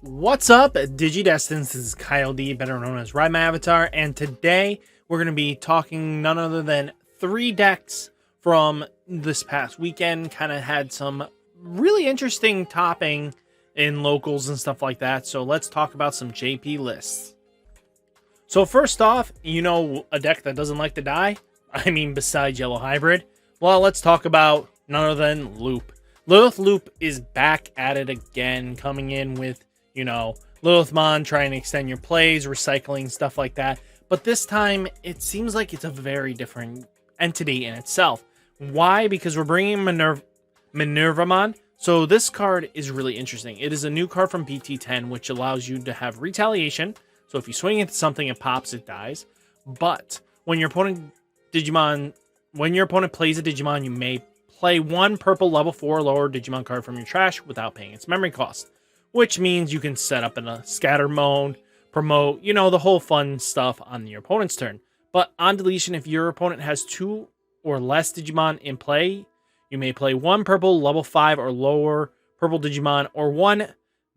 What's up, Digidestins? This is Kyle D, better known as RideMyAvatar, and today we're going to be talking none other than 3 decks from this past weekend. Kind of had some really interesting topping in locals and stuff like that, so let's talk about some JP lists. So first off, you know a deck that doesn't like to die? I mean, besides Yellow Hybrid? Well, let's talk about none other than Loop. Lilith Loop is back at it again, coming in with, you know, Lilithmon, trying to extend your plays, recycling, stuff like that. But this time, it seems like it's a very different entity in itself. Why? Because we're bringing Minervamon. So this card is really interesting. It is a new card from BT10, which allows you to have retaliation. So if you swing into something, it pops, it dies. But when your opponent plays a Digimon, you may play 1 purple level 4 or lower Digimon card from your trash without paying its memory cost. Which means you can set up in a scatter mode, promote, you know, the whole fun stuff on your opponent's turn. But on deletion, if your opponent has 2 or less Digimon in play, you may play 1 purple level 5 or lower purple Digimon or 1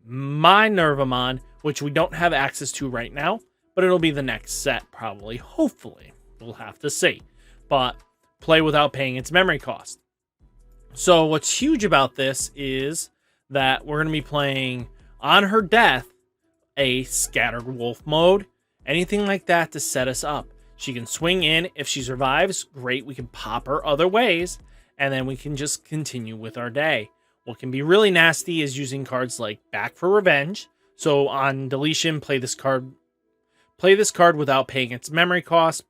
Minervamon, which we don't have access to right now, but it'll be the next set probably, hopefully. We'll have to see. But play without paying its memory cost. So what's huge about this is that we're going to be playing on her death a Scattered Wolf mode, anything like that to set us up. She can swing in. If she survives, great, we can pop her other ways, and then we can just continue with our day. What can be really nasty is using cards like Back for Revenge. So on deletion, play this card without paying its memory cost.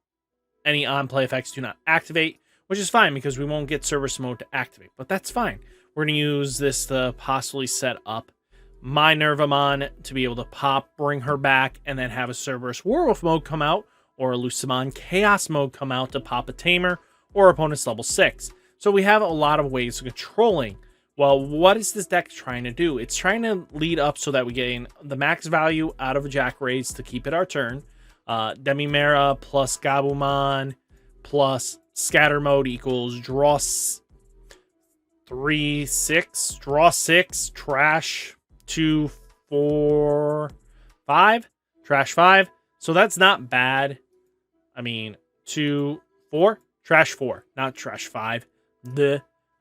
Any on-play effects do not activate, which is fine because we won't get Service Mode to activate, but that's fine. We're going to use this to possibly set up Minervamon to be able to pop, bring her back, and then have a Cerberus Werewolf mode come out, or a Lucimon Chaos mode come out to pop a Tamer, or opponent's level 6. So we have a lot of ways of controlling. Well, what is this deck trying to do? It's trying to lead up so that we gain the max value out of a Jack Raids to keep it our turn. Demimera plus Gammamon plus Scatter Mode equals draw 3, 6, draw 6, trash 2, 4, 5, trash 5. So that's not bad. I mean, 2, 4, trash 4, not trash 5.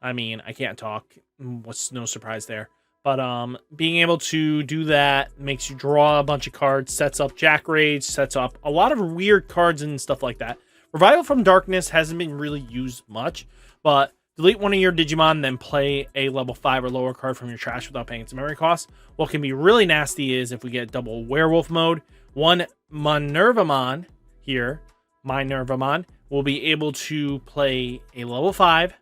I mean, I can't talk. What's no surprise there. But being able to do that makes you draw a bunch of cards, sets up Jack Rage, sets up a lot of weird cards and stuff like that. Revival from Darkness hasn't been really used much, but delete one of your Digimon, then play a level 5 or lower card from your trash without paying its memory cost. What can be really nasty is if we get double Werewolf mode, 1 Minervamon here, Minervamon, will be able to play a level 5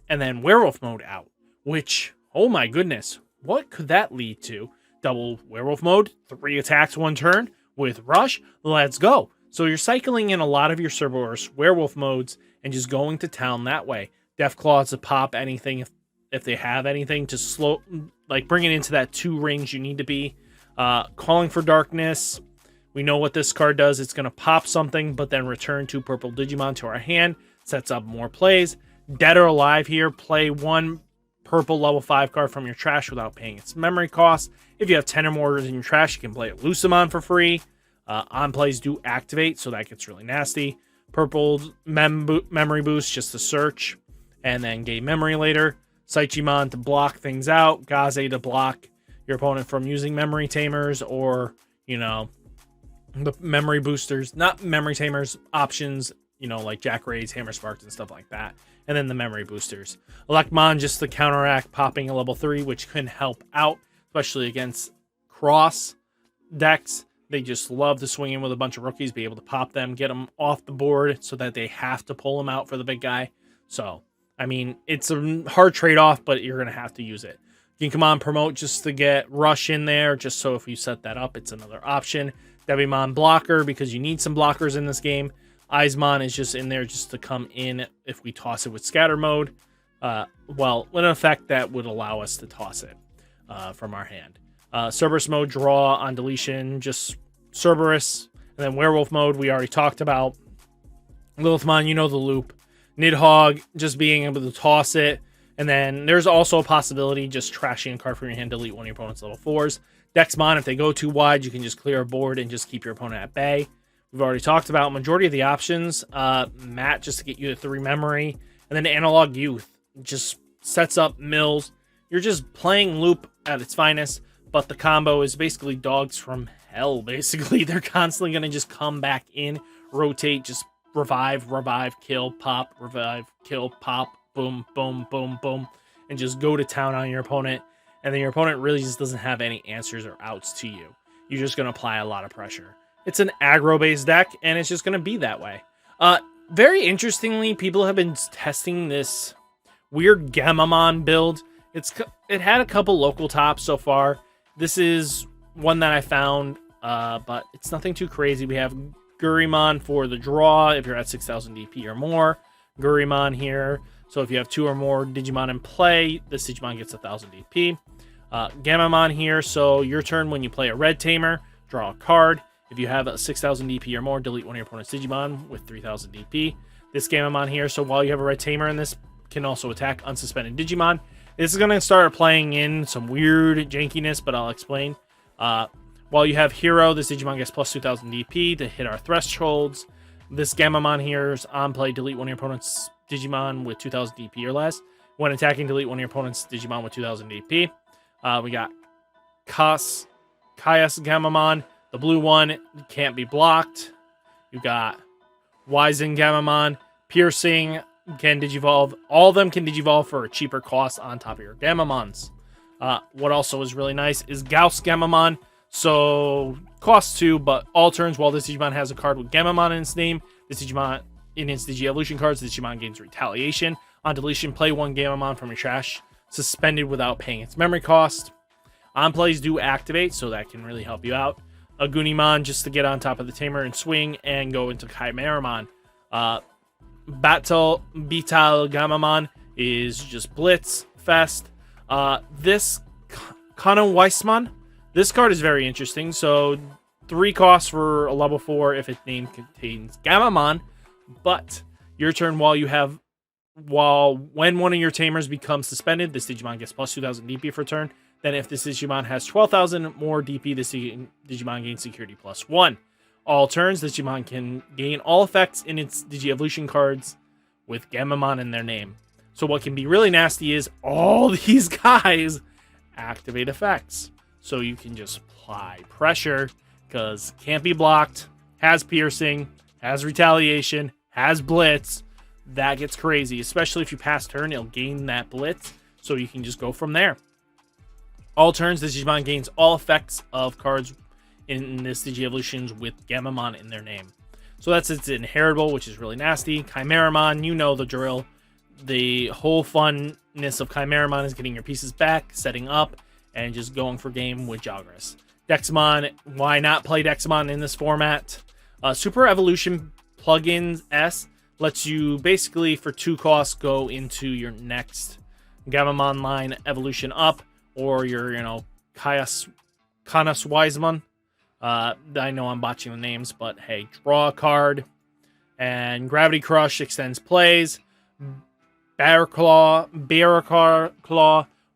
and then Werewolf mode out, which, oh my goodness, what could that lead to? Double Werewolf mode, 3 attacks 1 turn with Rush, let's go. So you're cycling in a lot of your Cerberus Werewolf modes and just going to town that way. Deathclaws to pop anything if they have anything to slow, like bring it into that 2 range you need to be. Calling for Darkness. We know what this card does. It's going to pop something, but then return 2 purple Digimon to our hand. Sets up more plays. Dead or Alive here. Play 1 purple level 5 card from your trash without paying its memory cost. If you have 10 or more in your trash, you can play a Lucimon for free. On plays do activate, so that gets really nasty. Purple memory boost just to search, and then gain memory later. Saichimon to block things out. Gaze to block your opponent from using memory tamers or, you know, the memory boosters, not memory tamers, options, you know, like Jack Raids, Hammer Sparks, and stuff like that. And then the memory boosters. Electmon just to counteract popping a level 3, which can help out, especially against cross decks. They just love to swing in with a bunch of rookies, be able to pop them, get them off the board so that they have to pull them out for the big guy. So, I mean, it's a hard trade-off, but you're going to have to use it. You can come on promote just to get Rush in there, just so if you set that up, it's another option. Devimon blocker, because you need some blockers in this game. Eismon is just in there just to come in if we toss it with Scatter Mode. Well, with an effect that would allow us to toss it from our hand. Cerberus mode, draw on deletion, just Cerberus. And then Werewolf mode, we already talked about. Lilithmon, you know the loop. Nidhogg, just being able to toss it And then there's also a possibility just trashing a card from your hand, delete one of your opponent's level 4s. Dexmon, if they go too wide, you can just clear a board and just keep your opponent at bay. We've already talked about majority of the options. Matt, just to get you the 3 memory. And then Analog Youth just sets up mills. You're just playing Loop at its finest, but the combo is basically dogs from hell, basically. They're constantly going to just come back in, rotate, just revive, kill, pop, revive, kill, pop, boom, boom, boom, boom, and just go to town on your opponent. And then your opponent really just doesn't have any answers or outs to you. You're just going to apply a lot of pressure. It's an aggro-based deck, and it's just going to be that way. Very interestingly, people have been testing this weird Gammamon build. It had a couple local tops so far. This is one that I found, but it's nothing too crazy. We have Gurimon for the draw if you're at 6,000 DP or more. Gurimon here. So if you have 2 or more Digimon in play, this Digimon gets 1,000 DP. Gammamon here. So your turn when you play a red tamer, draw a card. If you have a 6,000 DP or more, delete one of your opponent's Digimon with 3,000 DP. This Gammamon here. So while you have a red tamer in this, can also attack unsuspended Digimon. This is going to start playing in some weird jankiness, but I'll explain. While you have Hero, this Digimon gets plus 2,000 DP to hit our thresholds. This Gammamon here is on play, delete one of your opponent's Digimon with 2,000 DP or less. When attacking, delete one of your opponent's Digimon with 2,000 DP. We got Kaias Gammamon. The blue one can't be blocked. You got Wizen Gammamon. Piercing can Digivolve. All of them can Digivolve for a cheaper cost on top of your Gammamons. What also is really nice is Gauss Gammamon. So, costs 2, but all turns while this Digimon has a card with Gammamon in its name, this Digimon, in its Digi-Evolution cards, this Digimon gains Retaliation. On deletion, play 1 Gammamon from your trash, suspended without paying its memory cost. On plays do activate, so that can really help you out. A Gunimon just to get on top of the Tamer and swing and go into Chimeramon. Beetle Gammamon is just Blitz Fest. This Kana Weissman, this card is very interesting. So 3 costs for a level 4 if its name contains Gammamon, but your turn when one of your tamers becomes suspended, this Digimon gets plus 2,000 DP for turn. Then if this Digimon has 12,000 more DP, this Digimon gains security plus 1. All turns, this Digimon can gain all effects in its Digi-Evolution cards with Gammamon in their name. So what can be really nasty is all these guys activate effects. So you can just apply pressure because can't be blocked, has piercing, has retaliation, has blitz. That gets crazy, especially if you pass turn, it'll gain that blitz. So you can just go from there. All turns, this Digimon gains all effects of cards in this Digi-Evolutions with Gammamon in their name. So that's its inheritable, which is really nasty. Chimeramon, you know the drill. The whole funness of Chimeramon is getting your pieces back, setting up, and just going for game with Jagras. Dexmon, why not play Dexmon in this format? Super Evolution Plugins S lets you basically, for 2 costs, go into your next Gammamon line evolution up, or your, Kanas Weisman. I know I'm botching the names, but hey, draw a card. And Gravity Crush extends plays. Bear Claw,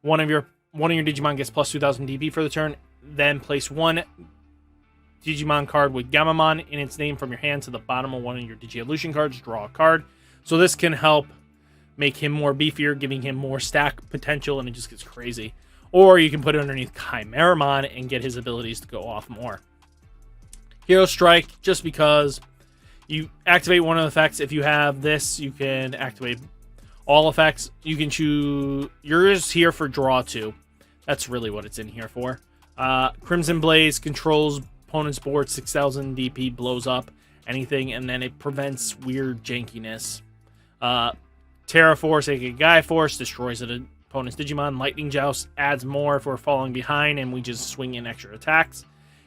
one of your Digimon gets plus 2,000 DP for the turn. Then place 1 Digimon card with Gammamon in its name from your hand to the bottom of one of your Digi-Evolution cards. Draw a card. So this can help make him more beefier, giving him more stack potential, and it just gets crazy. Or you can put it underneath Chimeramon and get his abilities to go off more. Hero Strike, just because you activate one of the effects. If you have this, you can activate all effects. You can choose. You're just here for draw 2. That's really what it's in here for. Crimson Blaze controls opponent's board, 6,000 DP, blows up anything, and then it prevents weird jankiness. Terra Force, aka Gaia Force, destroys an opponent's Digimon. Lightning Joust adds more if we're falling behind and we just swing in extra attacks.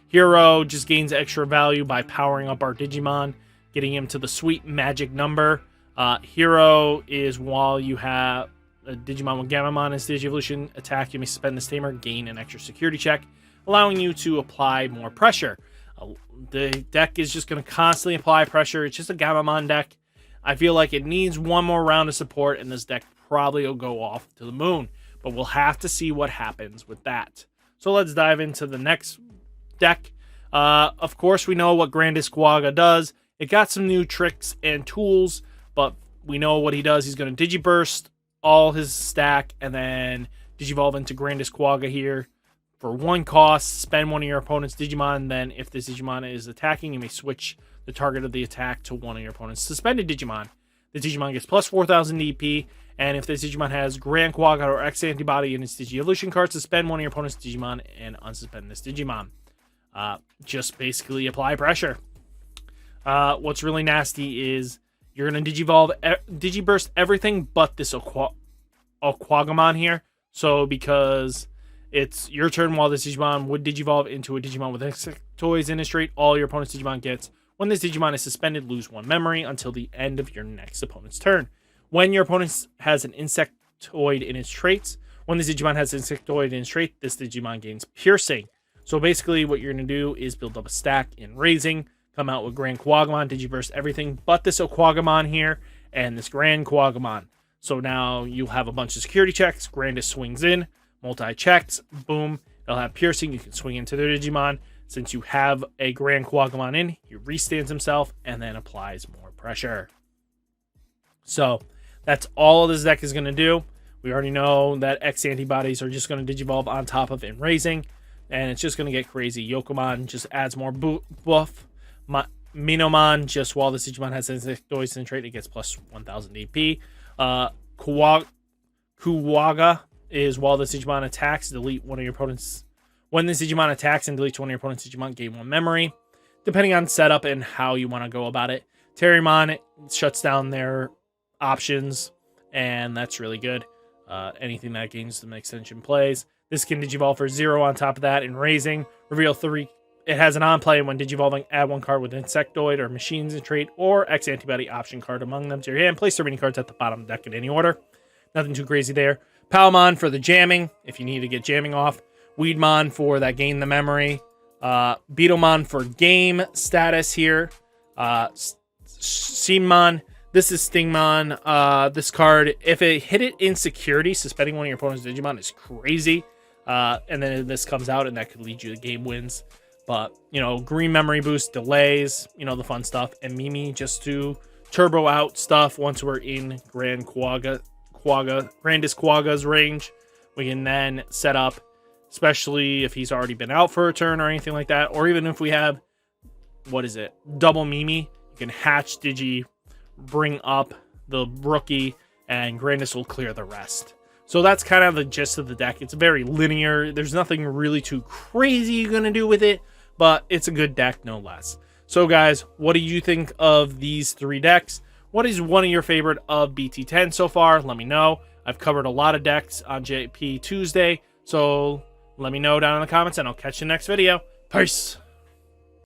Hero just gains extra value by powering up our Digimon, getting him to the sweet magic number. Hero is while you have a Digimon with Gammamon as Digi-Evolution attack, you may suspend this tamer, gain an extra security check, allowing you to apply more pressure. The deck is just going to constantly apply pressure. It's just a Gammamon deck. I feel like it needs one more round of support, and this deck probably will go off to the moon. But we'll have to see what happens with that. So let's dive into the next deck. Of course, we know what Grandis Quagga does. It got some new tricks and tools, but we know what he does. He's going to Digiburst all his stack and then Digivolve into Grandis Quagga here. For 1 cost, spend one of your opponent's Digimon. Then if this Digimon is attacking, you may switch the target of the attack to one of your opponent's suspended Digimon. The Digimon gets plus 4,000 DP. And if this Digimon has Grand Quagga or X antibody in its Digi-Evolution card, suspend one of your opponent's Digimon and unsuspend this Digimon. Just basically apply pressure. What's really nasty is you're going to Digiburst everything but this Aquagamon here. So because it's your turn while this Digimon would Digivolve into a Digimon with Insectoids in its trait, all your opponent's Digimon gets. When this Digimon is suspended, lose 1 memory until the end of your next opponent's turn. When your opponent has an Insectoid in its traits, when this Digimon has an Insectoid in its trait, this Digimon gains Piercing. So basically what you're going to do is build up a stack in Raising, come out with Grand Quagamon, Digiburst everything but this Aquagamon here, and this Grand Quagamon. So now you'll have a bunch of security checks, Grandis swings in, multi-checks, boom, they'll have Piercing, you can swing into their Digimon. Since you have a Grand Quagamon in, he restands himself and then applies more pressure. So that's all this deck is going to do. We already know that X antibodies are just going to Digivolve on top of in Raising. And it's just going to get crazy. Yokomon just adds more buff. Minomon, just while this Digimon has Insectoids in trait, it gets plus 1,000 DP. Kuwaga is while this Digimon attacks, delete one of your opponent's. When this Digimon attacks and deletes one of your opponent's Digimon, gain 1 memory. Depending on setup and how you want to go about it. Terriermon shuts down their options, and that's really good. Anything that gains some extension plays. This can Digivolve for 0 on top of that in Raising. Reveal 3. It has an on-play when Digivolving. Add 1 card with Insectoid or Machines in trait or X antibody option card among them to your hand. Place the remaining cards at the bottom of the deck in any order. Nothing too crazy there. Palmon for the jamming, if you need to get jamming off. Weedmon for that gain the memory. Beetlemon for game status here. Seamon. This is Stingmon. This card, if it hit it in security, suspending one of your opponent's Digimon is crazy. And then this comes out, and that could lead you to game wins. But, you know, green memory boost, delays, you know, the fun stuff. And Mimi just to turbo out stuff once we're in Grandis Quagga's range. We can then set up, especially if he's already been out for a turn or anything like that. Or even if we have, double Mimi. You can hatch Digi, bring up the rookie, and Grandis will clear the rest. So that's kind of the gist of the deck. It's very linear. There's nothing really too crazy you're going to do with it, but it's a good deck no less. So guys, what do you think of these 3 decks? What is one of your favorite of BT10 so far? Let me know. I've covered a lot of decks on JP Tuesday, so let me know down in the comments, and I'll catch you next video. Peace!